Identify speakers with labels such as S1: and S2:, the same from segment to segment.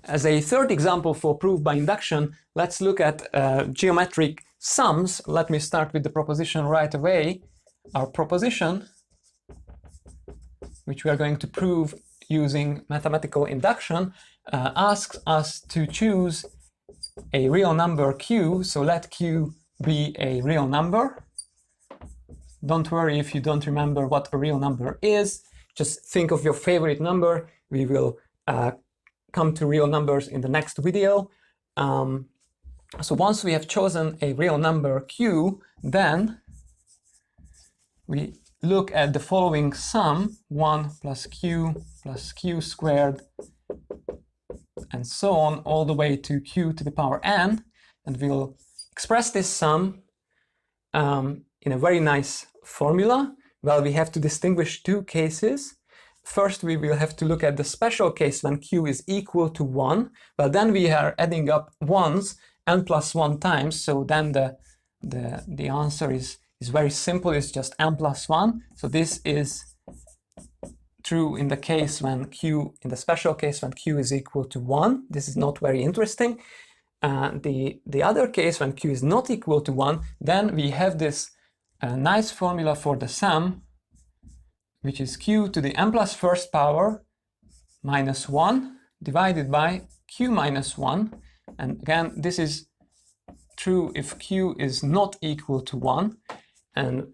S1: As a third example for proof by induction, let's look at geometric sums. Let me start with the proposition right away. Our proposition, which we are going to prove using mathematical induction, asks us to choose a real number q. So let q be a real number. Don't worry if you don't remember what a real number is. Just think of your favorite number. We will come to real numbers in the next video. So once we have chosen a real number q, then we look at the following sum: 1 plus q squared, and so on, all the way to q to the power n. And we'll express this sum in a very nice formula. Well, we have to distinguish two cases. First, we will have to look at the special case when q is equal to 1. Well, then we are adding up ones n plus 1 times. So then the answer is very simple. It's just n plus 1. So this is true in the case when q, in the special case when q is equal to 1. This is not very interesting. The other case when q is not equal to 1, then we have this nice formula for the sum, which is q to the n plus first power minus 1 divided by q minus 1. And again, this is true if q is not equal to 1. And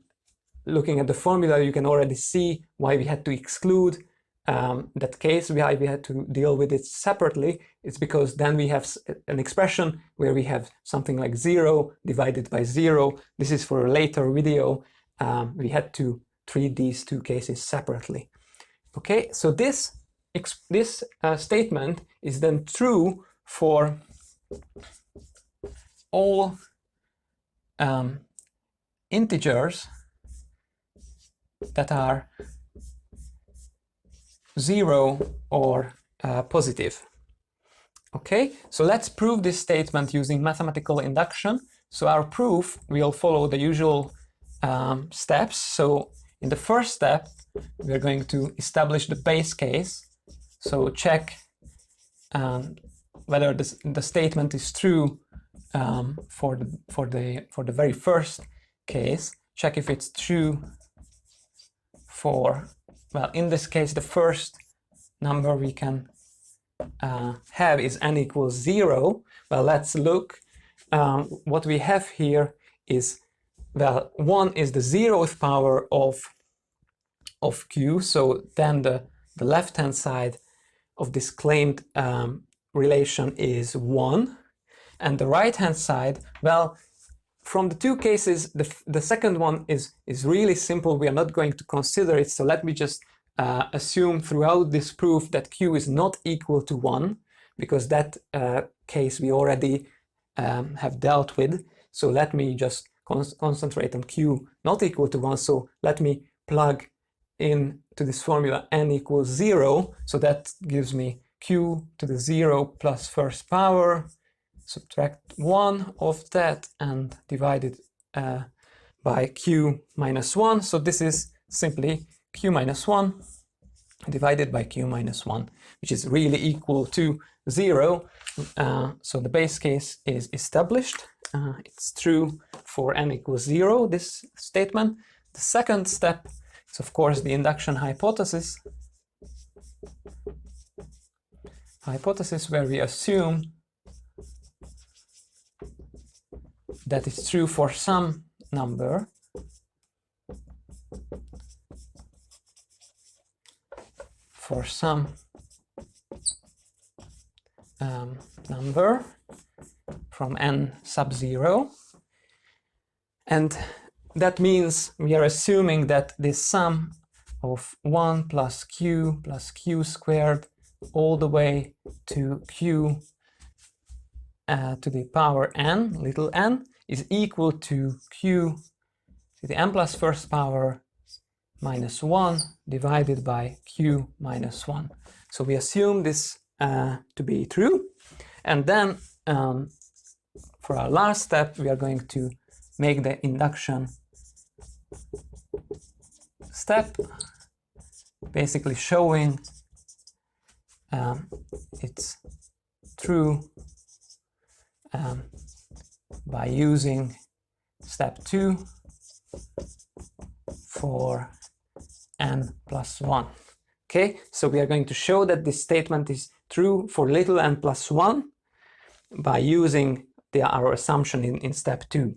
S1: looking at the formula, you can already see why we had to exclude that case, why we had to deal with it separately. It's because then we have an expression where we have something like 0 divided by 0. This is for a later video. We had to treat these two cases separately. Okay, so this statement is then true for all integers that are 0 or positive. Okay, so let's prove this statement using mathematical induction. So our proof will follow the usual steps. So in the first step, we are going to establish the base case. So check whether the statement is true for the very first case. Check if it's true for, well, in this case, the first number we can have is n equals 0. Well, let's look. What we have here is, well, 1 is the 0th power of q. So then the left-hand side of this claimed relation is 1. And the right-hand side, well, from the two cases, the second one is really simple. We are not going to consider it. So let me just assume throughout this proof that q is not equal to 1, because that case we already have dealt with. So let me just concentrate on q not equal to 1. So let me plug in to this formula n equals 0. So that gives me q to the 0 plus first power. Subtract 1 of that and divide it by q minus 1. So this is simply q minus 1 divided by q minus 1, which is really equal to 0. So the base case is established. It's true for n equals 0, this statement. The second step is, of course, the induction hypothesis. Hypothesis where we assume that it's true for some number number from n sub 0, and that means we are assuming that this sum of 1 plus q squared all the way to q to the power n, little n, is equal to q to the n plus first power minus 1 divided by q minus 1. So we assume this to be true. And then for our last step, we are going to make the induction step, basically showing its true by using step 2 for n plus 1. Okay, so we are going to show that this statement is true for little n plus 1 by using our assumption in step 2.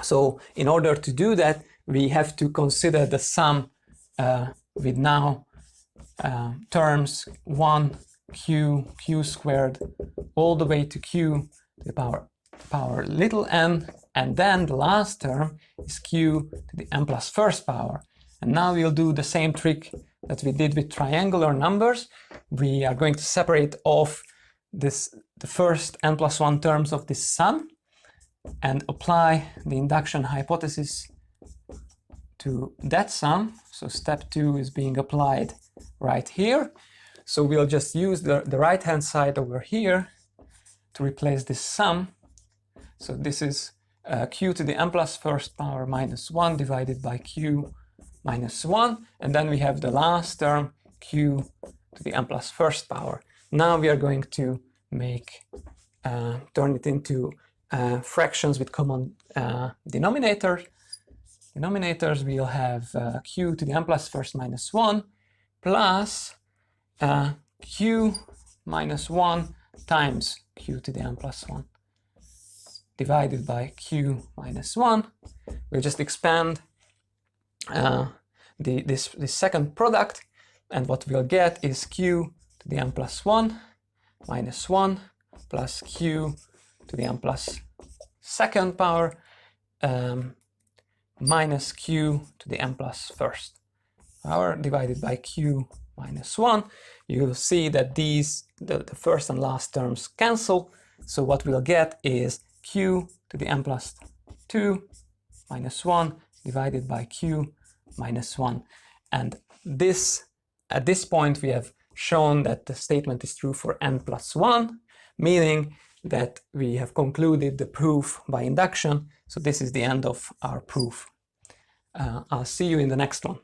S1: So in order to do that, we have to consider the sum with now terms 1q squared all the way to q to the power little n, and then the last term is q to the n plus first power. And now we'll do the same trick that we did with triangular numbers. We are going to separate off the first n plus 1 terms of this sum and apply the induction hypothesis to that sum. So step 2 is being applied right here. So we'll just use the right hand side over here to replace this sum. So this is q to the n plus first power minus 1 divided by q minus 1, and then we have the last term q to the n plus first power. Now we are going to make turn it into fractions with common denominators. We'll have q to the n plus first minus 1 plus q minus 1 times q to the n plus 1 divided by q minus 1. We'll just expand this second product, and what we'll get is q to the n plus 1 minus 1 plus q to the n plus second power minus q to the n plus first power divided by q minus 1. You'll see that the first and last terms cancel. So what we'll get is q to the n plus 2 minus 1 divided by q minus 1. And at this point we have shown that the statement is true for n plus 1, meaning that we have concluded the proof by induction. So this is the end of our proof. I'll see you in the next one.